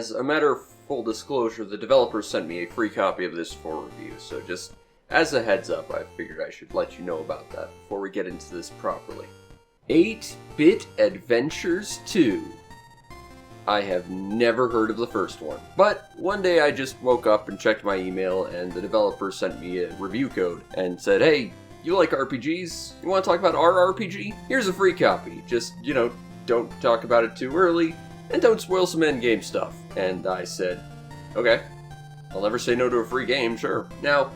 as a matter of full disclosure, the developer sent me a free copy of this for review, so just as a heads up, I figured I should let you know about that before we get into this properly. 8-Bit Adventures 2. I have never heard of the first one, but one day I just woke up and checked my email and the developer sent me a review code and said, hey, you like RPGs? You want to talk about our RPG? Here's a free copy. Just, don't talk about it too early and don't spoil some endgame stuff. And I said, okay, I'll never say no to a free game, sure. Now,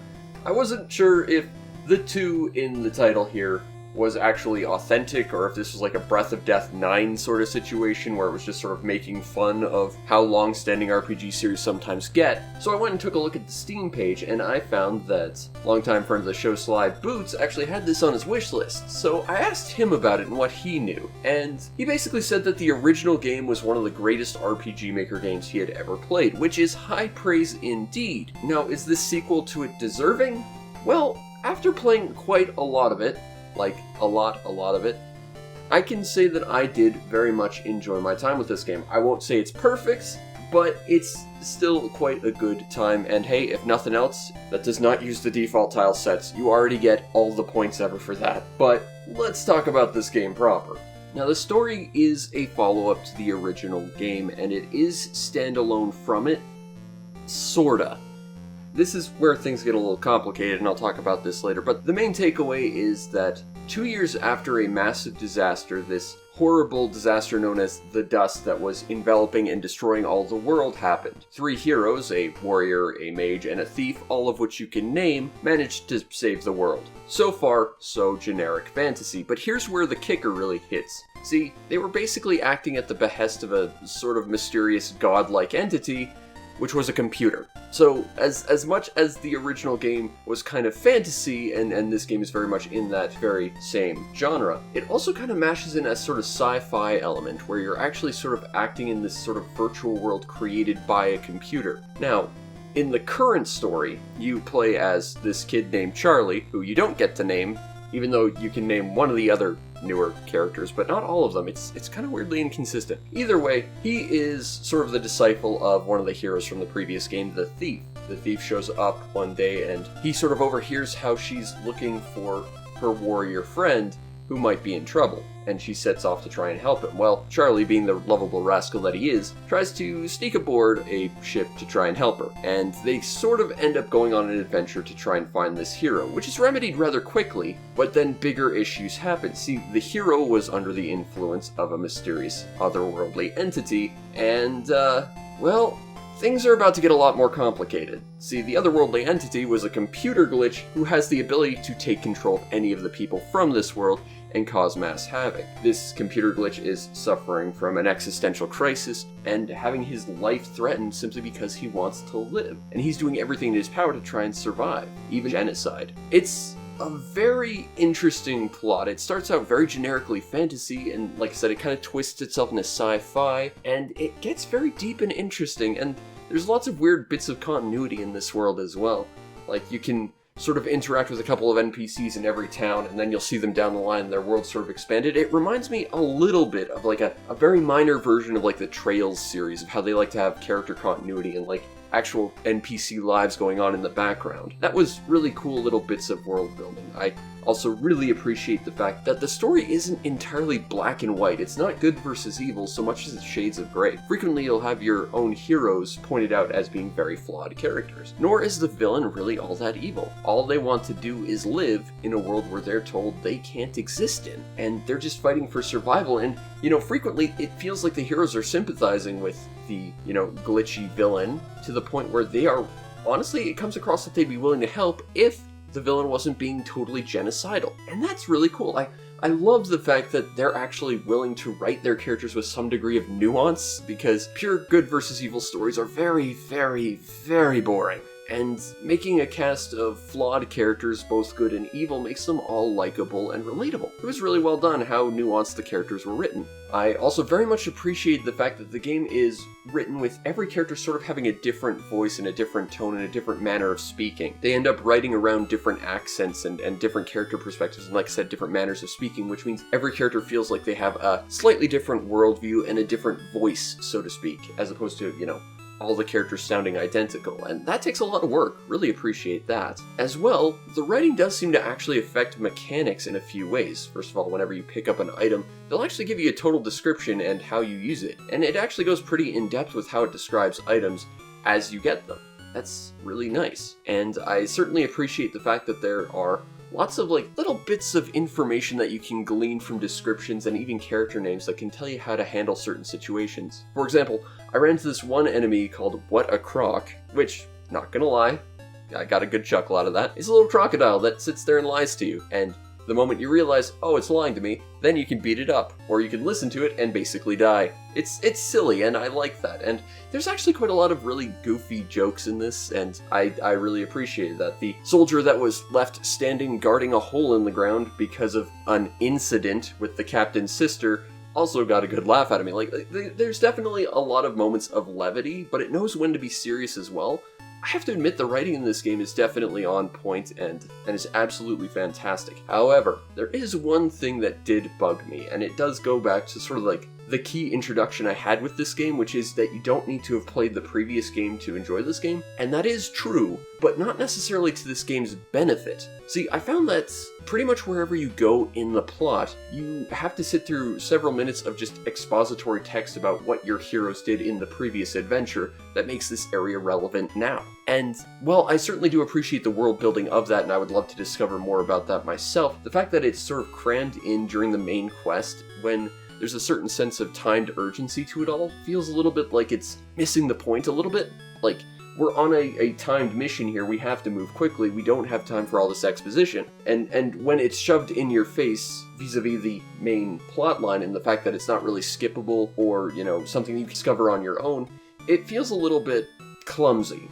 I wasn't sure if the 2 in the title here was actually authentic, or if this was like a Breath of Death 9 sort of situation where it was just sort of making fun of how long-standing RPG series sometimes get. So I went and took a look at the Steam page, and I found that longtime friend of the show, Sly Boots, actually had this on his wish list. So I asked him about it and what he knew, and he basically said that the original game was one of the greatest RPG Maker games he had ever played, which is high praise indeed. Now, is this sequel to it deserving? Well, after playing quite a lot of it, like a lot of it, I can say that I did very much enjoy my time with this game. I won't say it's perfect, but it's still quite a good time, and hey, if nothing else, that does not use the default tile sets. You already get all the points ever for that. But let's talk about this game proper. Now, the story is a follow-up to the original game, and it is standalone from it, sorta. This is where things get a little complicated, and I'll talk about this later, but the main takeaway is that 2 years after a massive disaster, this horrible disaster known as the Dust that was enveloping and destroying all the world happened. 3 heroes, a warrior, a mage, and a thief, all of which you can name, managed to save the world. So far, so generic fantasy, but here's where the kicker really hits. See, they were basically acting at the behest of a sort of mysterious godlike entity, which was a computer. So, as much as the original game was kind of fantasy, and this game is very much in that very same genre, it also kind of mashes in a sort of sci-fi element, where you're actually sort of acting in this sort of virtual world created by a computer. Now, in the current story, you play as this kid named Charlie, who you don't get to name, even though you can name one of the other newer characters, but not all of them. It's kind of weirdly inconsistent. Either way, he is sort of the disciple of one of the heroes from the previous game, the Thief. The Thief shows up one day and he sort of overhears how she's looking for her warrior friend who might be in trouble, and she sets off to try and help him. Well, Charlie, being the lovable rascal that he is, tries to sneak aboard a ship to try and help her, and they sort of end up going on an adventure to try and find this hero, which is remedied rather quickly, but then bigger issues happen. See, the hero was under the influence of a mysterious otherworldly entity, and, well, things are about to get a lot more complicated. See, the otherworldly entity was a computer glitch who has the ability to take control of any of the people from this world and cause mass havoc. This computer glitch is suffering from an existential crisis and having his life threatened simply because he wants to live. And he's doing everything in his power to try and survive, even genocide. It's a very interesting plot. It starts out very generically fantasy, and like I said, it kind of twists itself into sci-fi, and it gets very deep and interesting, and there's lots of weird bits of continuity in this world as well. Like, you can sort of interact with a couple of NPCs in every town, and then you'll see them down the line, and their world sort of expanded. It reminds me a little bit of like a very minor version of like the Trails series, of how they like to have character continuity and like actual NPC lives going on in the background. That was really cool little bits of world building. I also really appreciate the fact that the story isn't entirely black and white. It's not good versus evil so much as it's shades of gray. Frequently you'll have your own heroes pointed out as being very flawed characters. Nor is the villain really all that evil. All they want to do is live in a world where they're told they can't exist in, and they're just fighting for survival. And, frequently it feels like the heroes are sympathizing with the, glitchy villain to the point where they are, honestly, it comes across that they'd be willing to help if the villain wasn't being totally genocidal. And that's really cool. I love the fact that they're actually willing to write their characters with some degree of nuance, because pure good versus evil stories are very, very, very boring. and making a cast of flawed characters, both good and evil, makes them all likable and relatable. It was really well done how nuanced the characters were written. I also very much appreciate the fact that the game is written with every character sort of having a different voice and a different tone and a different manner of speaking. They end up writing around different accents and different character perspectives, and like I said, different manners of speaking, which means every character feels like they have a slightly different worldview and a different voice, so to speak, as opposed to, all the characters sounding identical, and that takes a lot of work. Really appreciate that. As well, the writing does seem to actually affect mechanics in a few ways. First of all, whenever you pick up an item, they'll actually give you a total description and how you use it, and it actually goes pretty in-depth with how it describes items as you get them. That's really nice, and I certainly appreciate the fact that there are lots of little bits of information that you can glean from descriptions and even character names that can tell you how to handle certain situations. For example, I ran into this one enemy called What a Croc, which, not gonna lie, I got a good chuckle out of that. It's a little crocodile that sits there and lies to you, and the moment you realize, oh, it's lying to me, then you can beat it up, or you can listen to it and basically die. It's silly, and I like that, and there's actually quite a lot of really goofy jokes in this, and I really appreciated that. The soldier that was left standing guarding a hole in the ground because of an incident with the captain's sister also got a good laugh out of me. There's definitely a lot of moments of levity, but it knows when to be serious as well. I have to admit the writing in this game is definitely on point and is absolutely fantastic. However, there is one thing that did bug me, and it does go back to sort of the key introduction I had with this game, which is that you don't need to have played the previous game to enjoy this game. And that is true, but not necessarily to this game's benefit. See, I found that pretty much wherever you go in the plot, you have to sit through several minutes of just expository text about what your heroes did in the previous adventure that makes this area relevant now. And, well, I certainly do appreciate the world building of that, and I would love to discover more about that myself. The fact that it's sort of crammed in during the main quest, when there's a certain sense of timed urgency to it all, feels a little bit like it's missing the point a little bit. We're on a timed mission here, we have to move quickly, we don't have time for all this exposition. And when it's shoved in your face vis-a-vis the main plot line and the fact that it's not really skippable or, something you discover on your own, it feels a little bit clumsy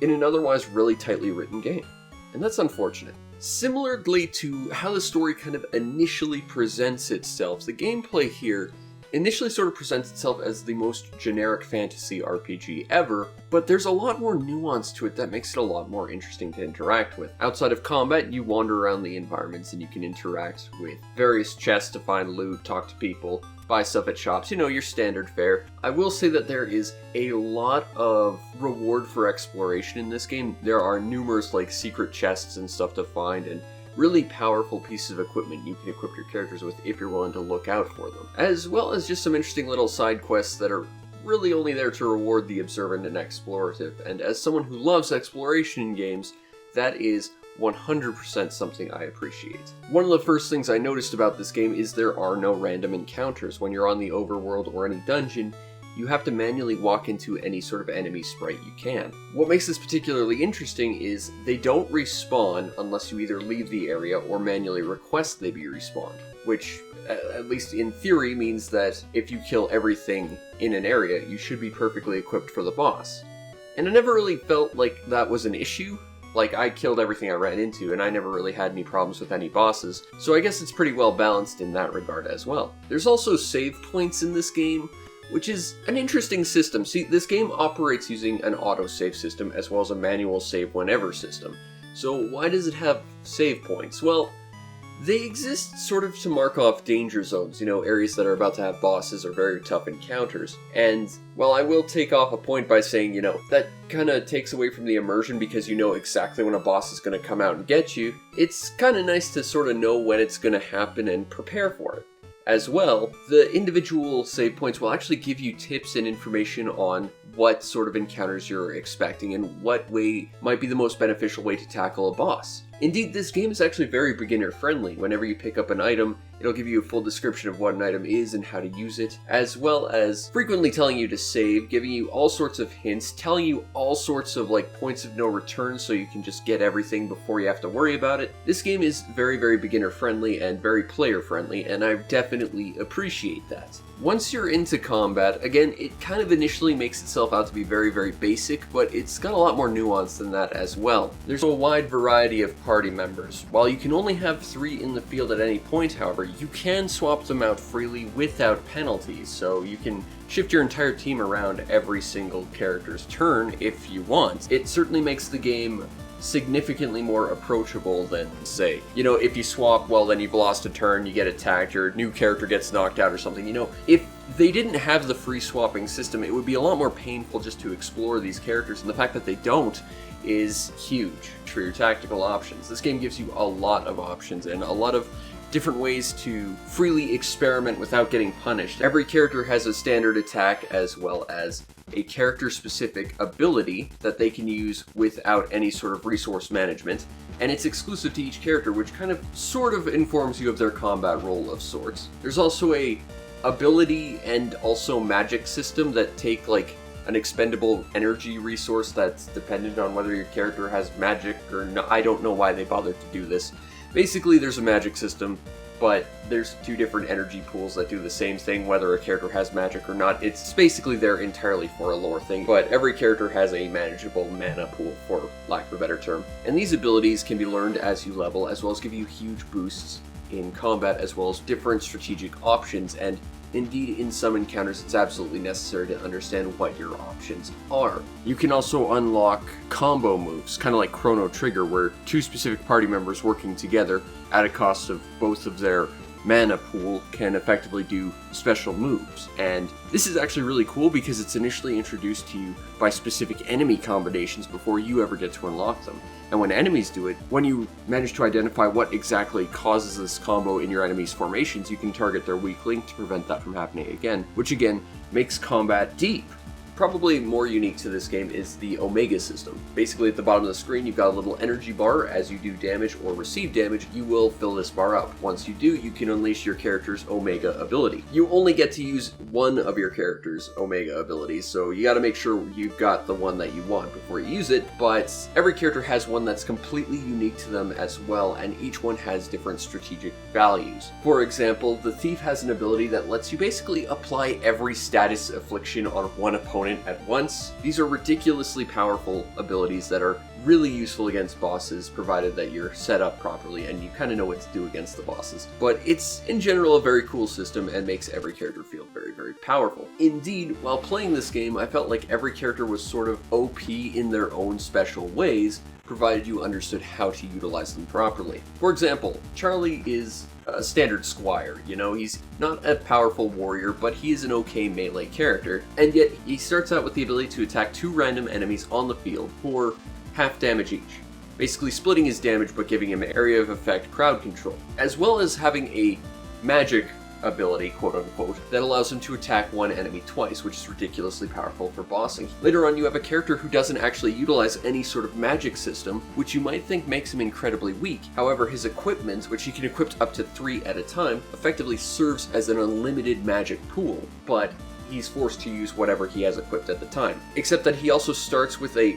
in an otherwise really tightly written game. And that's unfortunate. Similarly to how the story kind of initially presents itself, the gameplay here initially sort of presents itself as the most generic fantasy RPG ever, but there's a lot more nuance to it that makes it a lot more interesting to interact with. Outside of combat, you wander around the environments and you can interact with various chests to find loot, talk to people, buy stuff at shops, your standard fare. I will say that there is a lot of reward for exploration in this game. There are numerous secret chests and stuff to find, and really powerful pieces of equipment you can equip your characters with if you're willing to look out for them. As well as just some interesting little side quests that are really only there to reward the observant and explorative. And as someone who loves exploration in games, that is 100% something I appreciate. One of the first things I noticed about this game is there are no random encounters. When you're on the overworld or any dungeon, you have to manually walk into any sort of enemy sprite you can. What makes this particularly interesting is they don't respawn unless you either leave the area or manually request they be respawned, which, at least in theory, means that if you kill everything in an area, you should be perfectly equipped for the boss. And I never really felt like that was an issue. I killed everything I ran into, and I never really had any problems with any bosses, so I guess it's pretty well balanced in that regard as well. There's also save points in this game, which is an interesting system. See, this game operates using an autosave system as well as a manual save whenever system. So why does it have save points? Well, they exist sort of to mark off danger zones, areas that are about to have bosses or very tough encounters. And, well, I will take off a point by saying, that kind of takes away from the immersion because you know exactly when a boss is going to come out and get you. It's kind of nice to sort of know when it's going to happen and prepare for it. As well, the individual save points will actually give you tips and information on what sort of encounters you're expecting and what way might be the most beneficial way to tackle a boss. Indeed, this game is actually very beginner-friendly. Whenever you pick up an item, it'll give you a full description of what an item is and how to use it, as well as frequently telling you to save, giving you all sorts of hints, telling you all sorts of points of no return so you can just get everything before you have to worry about it. This game is very, very beginner-friendly and very player-friendly, and I definitely appreciate that. Once you're into combat, again, it kind of initially makes itself out to be very, very basic, but it's got a lot more nuance than that as well. There's a wide variety of party members. While you can only have 3 in the field at any point, however, you can swap them out freely without penalties, so you can shift your entire team around every single character's turn if you want. It certainly makes the game significantly more approachable than, say, if you swap, well, then you've lost a turn, you get attacked, your new character gets knocked out or something. If they didn't have the free swapping system, it would be a lot more painful just to explore these characters, and the fact that they don't is huge for your tactical options. This game gives you a lot of options and a lot of different ways to freely experiment without getting punished. Every character has a standard attack as well as a character-specific ability that they can use without any sort of resource management, and it's exclusive to each character, which kind of sort of informs you of their combat role of sorts. There's also a ability and also magic system that take an expendable energy resource that's dependent on whether your character has magic or not. I don't know why they bothered to do this. Basically, there's a magic system, but there's 2 different energy pools that do the same thing, whether a character has magic or not. It's basically there entirely for a lore thing, but every character has a manageable mana pool, for lack of a better term. And these abilities can be learned as you level, as well as give you huge boosts in combat, as well as different strategic options, and indeed, in some encounters, it's absolutely necessary to understand what your options are. You can also unlock combo moves, kind of like Chrono Trigger, where 2 specific party members working together at a cost of both of their mana pool can effectively do special moves. And this is actually really cool because it's initially introduced to you by specific enemy combinations before you ever get to unlock them. And when enemies do it, when you manage to identify what exactly causes this combo in your enemy's formations, you can target their weak link to prevent that from happening again, which again makes combat deep. Probably more unique to this game is the Omega system. Basically, at the bottom of the screen, you've got a little energy bar. As you do damage or receive damage, you will fill this bar up. Once you do, you can unleash your character's Omega ability. You only get to use one of your character's Omega abilities, so you gotta make sure you've got the one that you want before you use it, but every character has one that's completely unique to them as well, and each one has different strategic values. For example, the Thief has an ability that lets you basically apply every status affliction on one opponent at once. These are ridiculously powerful abilities that are really useful against bosses, provided that you're set up properly and you kind of know what to do against the bosses. But it's, in general, a very cool system and makes every character feel very, very powerful. Indeed, while playing this game, I felt like every character was sort of OP in their own special ways, provided you understood how to utilize them properly. For example, Charlie is a standard squire, he's not a powerful warrior, but he is an okay melee character, and yet he starts out with the ability to attack 2 random enemies on the field for half damage each, basically splitting his damage but giving him area of effect crowd control, as well as having a magic ability, quote-unquote, that allows him to attack one enemy twice, which is ridiculously powerful for bossing. Later on, you have a character who doesn't actually utilize any sort of magic system, which you might think makes him incredibly weak. However, his equipment, which he can equip up to 3 at a time, effectively serves as an unlimited magic pool, but he's forced to use whatever he has equipped at the time. Except that he also starts with a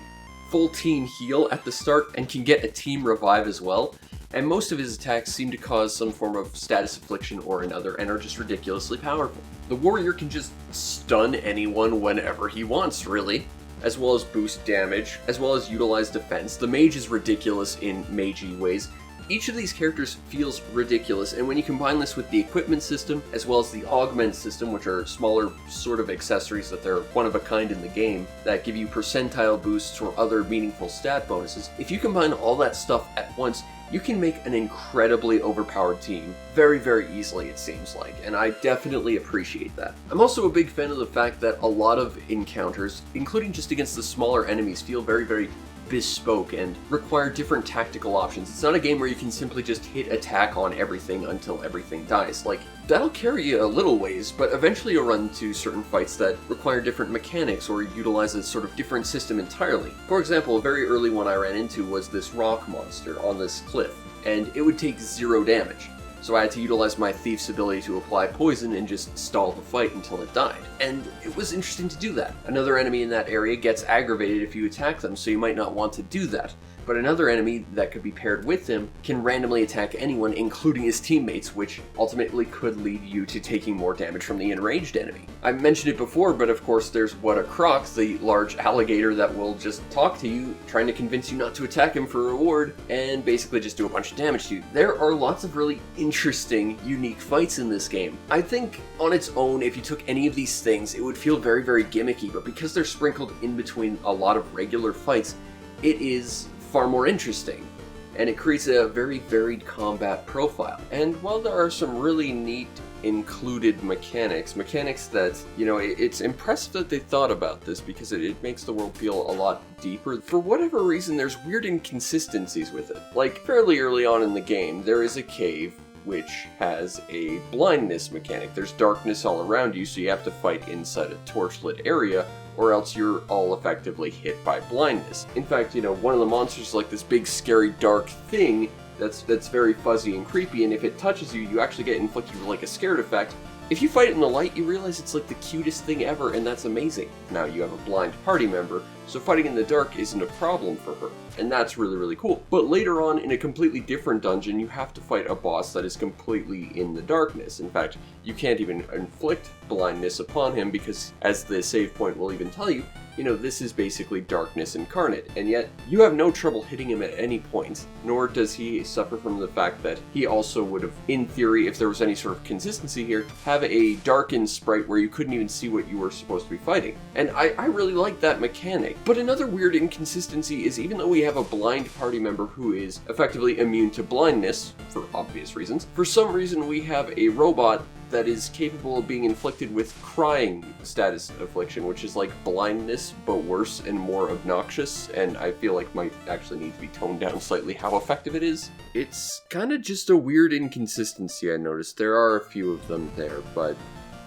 full team heal at the start and can get a team revive as well, and most of his attacks seem to cause some form of status affliction or another and are just ridiculously powerful. The warrior can just stun anyone whenever he wants, really, as well as boost damage, as well as utilize defense. The mage is ridiculous in magey ways. Each of these characters feels ridiculous, and when you combine this with the equipment system, as well as the augment system, which are smaller sort of accessories that they're one of a kind in the game, that give you percentile boosts or other meaningful stat bonuses, if you combine all that stuff at once, you can make an incredibly overpowered team very, very easily, it seems like, and I definitely appreciate that. I'm also a big fan of the fact that a lot of encounters, including just against the smaller enemies, feel very, very bespoke and require different tactical options. It's not a game where you can simply just hit attack on everything until everything dies. Like, that'll carry you a little ways, but eventually you'll run into certain fights that require different mechanics or utilize a sort of different system entirely. For example, a very early one I ran into was this rock monster on this cliff, and it would take 0 damage. So I had to utilize my thief's ability to apply poison and just stall the fight until it died. And it was interesting to do that. Another enemy in that area gets aggravated if you attack them, so you might not want to do that. But another enemy that could be paired with him can randomly attack anyone, including his teammates, which ultimately could lead you to taking more damage from the enraged enemy. I mentioned it before, but of course there's What a Croc, the large alligator that will just talk to you, trying to convince you not to attack him for a reward, and basically just do a bunch of damage to you. There are lots of really interesting, unique fights in this game. I think on its own, if you took any of these things, it would feel very, very gimmicky, but because they're sprinkled in between a lot of regular fights, it is far more interesting, and it creates a very varied combat profile. And while there are some really neat included mechanics that, you know, it's impressive that they thought about this because it makes the world feel a lot deeper. For whatever reason, there's weird inconsistencies with it. Like, fairly early on in the game, there is a cave which has a blindness mechanic. There's darkness all around you, so you have to fight inside a torchlit area, or else you're all effectively hit by blindness. In fact, you know, one of the monsters is like this big, scary, dark thing that's very fuzzy and creepy, and if it touches you, you actually get inflicted with like a scared effect. If you fight it in the light, you realize it's like the cutest thing ever, and that's amazing. Now you have a blind party member, so fighting in the dark isn't a problem for her, and that's really, really cool. But later on, in a completely different dungeon, you have to fight a boss that is completely in the darkness. In fact, you can't even inflict blindness upon him because, as the save point will even tell you, you know, this is basically darkness incarnate, and yet you have no trouble hitting him at any point, nor does he suffer from the fact that he also would have, in theory, if there was any sort of consistency here, have a darkened sprite where you couldn't even see what you were supposed to be fighting. And I really like that mechanic. But another weird inconsistency is, even though we have a blind party member who is effectively immune to blindness, for obvious reasons, for some reason we have a robot that is capable of being inflicted with crying status affliction, which is like blindness, but worse and more obnoxious, and I feel like might actually need to be toned down slightly how effective it is. It's kind of just a weird inconsistency I noticed. There are a few of them there, but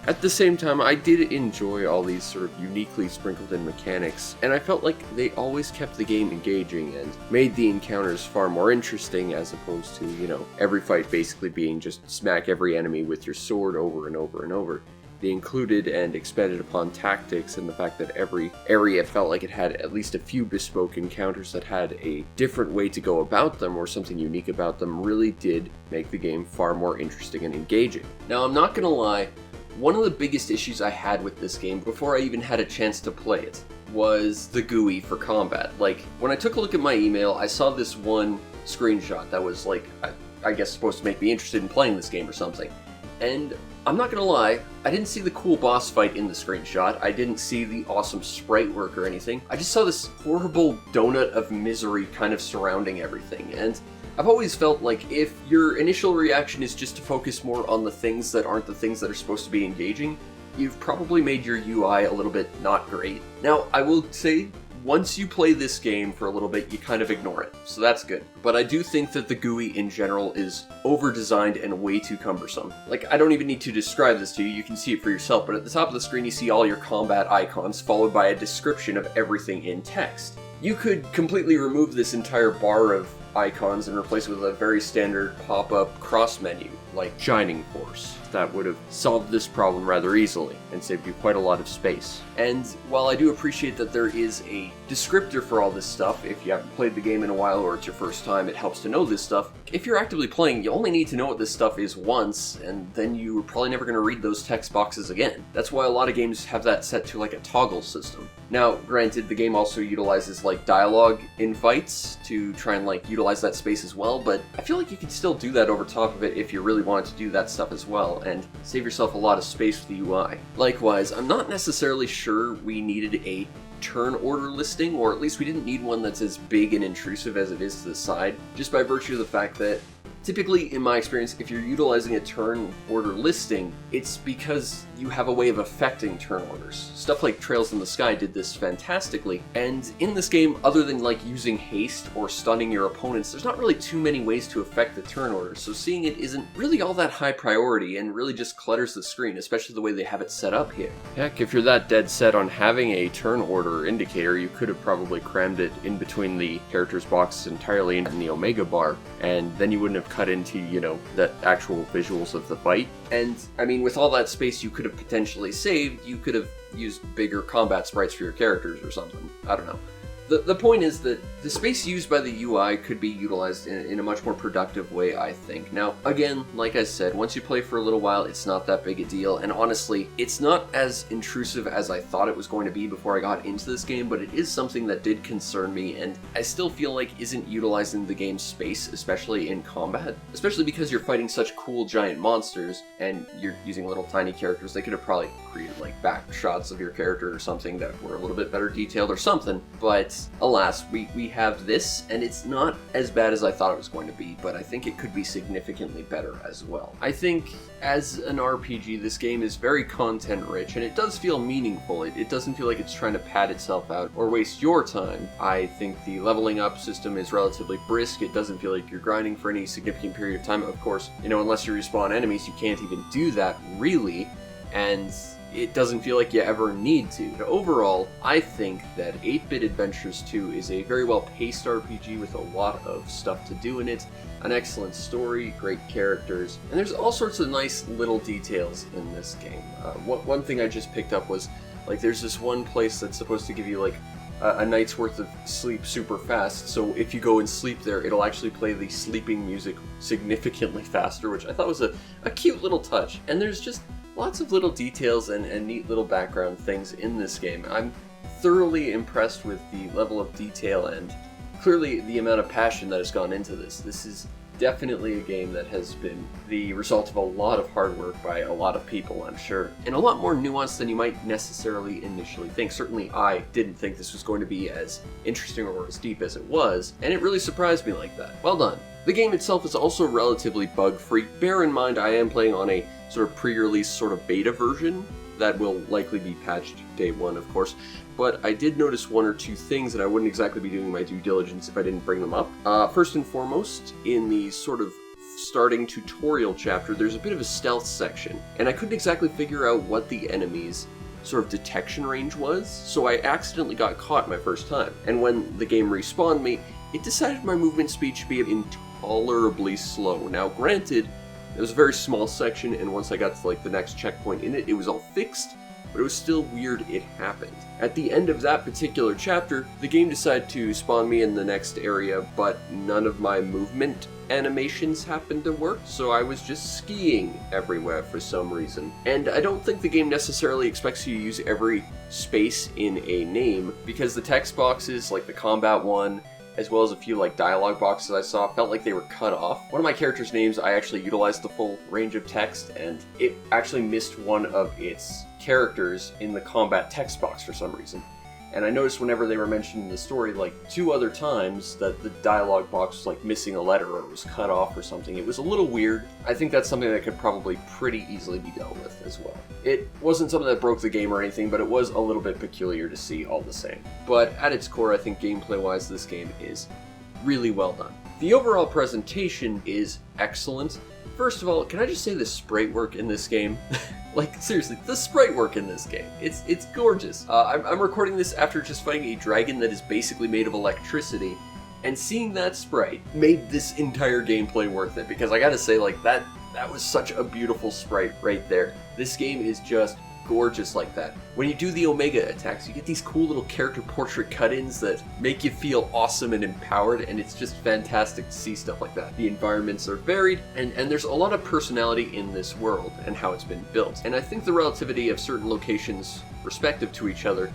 at the same time, I did enjoy all these sort of uniquely sprinkled in mechanics, and I felt like they always kept the game engaging and made the encounters far more interesting, as opposed to, you know, every fight basically being just smack every enemy with your sword over and over and over. They included and expanded upon tactics, and the fact that every area felt like it had at least a few bespoke encounters that had a different way to go about them or something unique about them really did make the game far more interesting and engaging. Now, I'm not gonna lie, one of the biggest issues I had with this game before I even had a chance to play it was the GUI for combat. Like, when I took a look at my email, I saw this one screenshot that was like, I guess supposed to make me interested in playing this game or something. And I'm not gonna lie, I didn't see the cool boss fight in the screenshot, I didn't see the awesome sprite work or anything, I just saw this horrible donut of misery kind of surrounding everything, and I've always felt like if your initial reaction is just to focus more on the things that aren't the things that are supposed to be engaging, you've probably made your UI a little bit not great. Now, I will say, once you play this game for a little bit, you kind of ignore it, so that's good. But I do think that the GUI in general is over-designed and way too cumbersome. Like, I don't even need to describe this to you, you can see it for yourself, but at the top of the screen you see all your combat icons, followed by a description of everything in text. You could completely remove this entire bar of icons and replace it with a very standard pop-up cross menu, like Shining Force. That would have solved this problem rather easily and saved you quite a lot of space. And while I do appreciate that there is a descriptor for all this stuff, if you haven't played the game in a while or it's your first time, it helps to know this stuff. If you're actively playing, you only need to know what this stuff is once, and then you're probably never going to read those text boxes again. That's why a lot of games have that set to like a toggle system. Now, granted, the game also utilizes like dialogue in fights to try and like utilize that space as well, but I feel like you can still do that over top of it if you really wanted to do that stuff as well, and save yourself a lot of space with the UI. Likewise, I'm not necessarily sure we needed a turn order listing, or at least we didn't need one that's as big and intrusive as it is to the side, just by virtue of the fact that Typically, in my experience, if you're utilizing a turn order listing, it's because you have a way of affecting turn orders. Stuff like Trails in the Sky did this fantastically, and in this game, other than like using haste or stunning your opponents, there's not really too many ways to affect the turn order, so seeing it isn't really all that high priority and really just clutters the screen, especially the way they have it set up here. Heck, if you're that dead set on having a turn order indicator, you could have probably crammed it in between the character's box entirely in the Omega bar, and then you wouldn't have cut into, you know, the actual visuals of the fight. And, I mean, with all that space you could have potentially saved, you could have used bigger combat sprites for your characters or something. I don't know. The point is that the space used by the UI could be utilized in a much more productive way, I think. Now, again, like I said, once you play for a little while, it's not that big a deal, and honestly, it's not as intrusive as I thought it was going to be before I got into this game, but it is something that did concern me, and I still feel like isn't utilizing the game's space, especially in combat. Especially because you're fighting such cool giant monsters, and you're using little tiny characters. They could have probably created, like, back shots of your character or something that were a little bit better detailed or something, but alas, we have this, and it's not as bad as I thought it was going to be, but I think it could be significantly better as well. I think, as an RPG, this game is very content-rich, and it does feel meaningful. It doesn't feel like it's trying to pad itself out or waste your time. I think the leveling up system is relatively brisk. It doesn't feel like you're grinding for any significant period of time. Of course, you know, unless you respawn enemies, you can't even do that, really, and it doesn't feel like you ever need to. But overall, I think that 8-Bit Adventures 2 is a very well-paced RPG with a lot of stuff to do in it, an excellent story, great characters, and there's all sorts of nice little details in this game. One thing I just picked up was, like, there's this one place that's supposed to give you, like, a night's worth of sleep super fast, so if you go and sleep there, it'll actually play the sleeping music significantly faster, which I thought was a cute little touch. And there's just lots of little details and neat little background things in this game. I'm thoroughly impressed with the level of detail and clearly the amount of passion that has gone into this. This is definitely a game that has been the result of a lot of hard work by a lot of people, I'm sure, and a lot more nuanced than you might necessarily initially think. Certainly I didn't think this was going to be as interesting or as deep as it was, and it really surprised me like that. Well done. The game itself is also relatively bug-free. Bear in mind I am playing on a sort of pre-release sort of beta version that will likely be patched day one, of course, but I did notice one or two things that I wouldn't exactly be doing my due diligence if I didn't bring them up. First and foremost, in the sort of starting tutorial chapter, there's a bit of a stealth section, and I couldn't exactly figure out what the enemy's sort of detection range was, so I accidentally got caught my first time. And when the game respawned me, it decided my movement speed should be intolerably slow. Now, granted, it was a very small section, and once I got to, like, the next checkpoint in it, it was all fixed, but it was still weird it happened. At the end of that particular chapter, the game decided to spawn me in the next area, but none of my movement animations happened to work, so I was just skiing everywhere for some reason. And I don't think the game necessarily expects you to use every space in a name, because the text boxes, like the combat one, as well as a few like dialogue boxes I saw, felt like they were cut off. One of my characters' names, I actually utilized the full range of text, and it actually missed one of its characters in the combat text box for some reason. And I noticed whenever they were mentioned in the story, like 2 other times, that the dialogue box was like missing a letter or it was cut off or something. It was a little weird. I think that's something that could probably pretty easily be dealt with as well. It wasn't something that broke the game or anything, but it was a little bit peculiar to see all the same. But at its core, I think gameplay-wise, this game is really well done. The overall presentation is excellent. First of all, can I just say the sprite work in this game? Like, seriously, the sprite work in this game. It's gorgeous. I'm recording this after just fighting a dragon that is basically made of electricity, and seeing that sprite made this entire gameplay worth it, because I gotta say, like, that was such a beautiful sprite right there. This game is just gorgeous like that. When you do the Omega attacks, you get these cool little character portrait cut-ins that make you feel awesome and empowered, and it's just fantastic to see stuff like that. The environments are varied, and there's a lot of personality in this world and how it's been built. And I think the relativity of certain locations respective to each other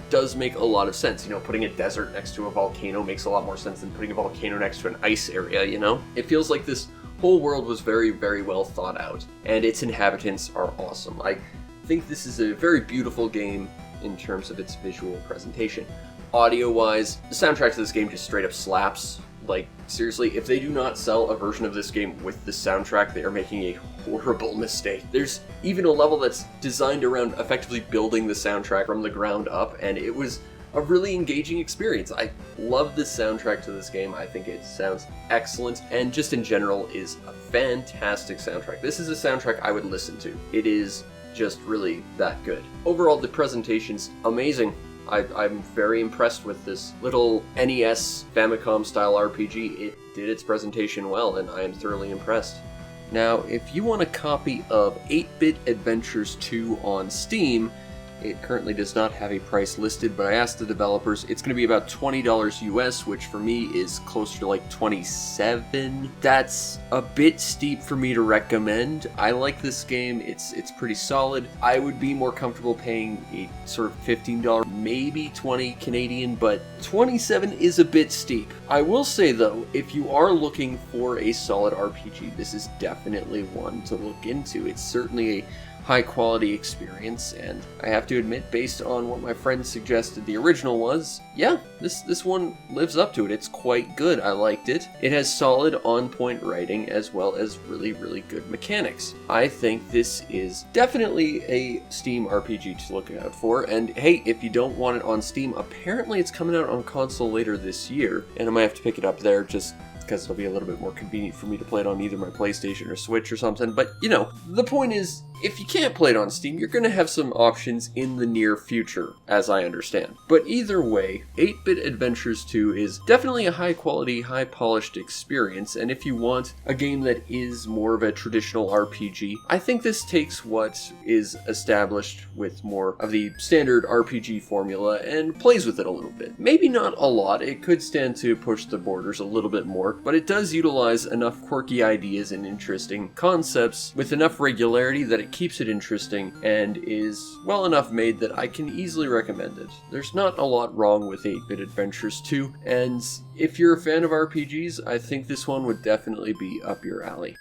does make a lot of sense. You know, putting a desert next to a volcano makes a lot more sense than putting a volcano next to an ice area, you know? It feels like this whole world was very, very well thought out, and its inhabitants are awesome. I think this is a very beautiful game in terms of its visual presentation. Audio-wise, the soundtrack to this game just straight up slaps. Like, seriously, if they do not sell a version of this game with the soundtrack, they are making a horrible mistake. There's even a level that's designed around effectively building the soundtrack from the ground up, and it was a really engaging experience. I love the soundtrack to this game. I think it sounds excellent, and just in general is a fantastic soundtrack. This is a soundtrack I would listen to. It is just really that good. Overall, the presentation's amazing. I'm very impressed with this little NES Famicom style RPG. It did its presentation well, and I am thoroughly impressed. Now, if you want a copy of 8-Bit Adventures 2 on Steam, it currently does not have a price listed, but I asked the developers. It's going to be about $20 US, which for me is closer to like $27. That's a bit steep for me to recommend. I like this game. It's pretty solid. I would be more comfortable paying a sort of $15, maybe 20 Canadian, but 27 is a bit steep. I will say though, if you are looking for a solid RPG, this is definitely one to look into. It's certainly a high quality experience, and I have to admit, based on what my friend suggested the original was, yeah, this one lives up to it. It's quite good. I liked it. It has solid on-point writing as well as really, really good mechanics. I think this is definitely a Steam RPG to look out for, and hey, if you don't want it on Steam, apparently it's coming out on console later this year, and I might have to pick it up there just because it'll be a little bit more convenient for me to play it on either my PlayStation or Switch or something. But, you know, the point is, if you can't play it on Steam, you're going to have some options in the near future, as I understand. But either way, 8-Bit Adventures 2 is definitely a high-quality, high-polished experience, and if you want a game that is more of a traditional RPG, I think this takes what is established with more of the standard RPG formula and plays with it a little bit. Maybe not a lot, it could stand to push the borders a little bit more, but it does utilize enough quirky ideas and interesting concepts with enough regularity that it keeps it interesting and is well enough made that I can easily recommend it. There's not a lot wrong with 8-Bit Adventures 2, and if you're a fan of RPGs, I think this one would definitely be up your alley.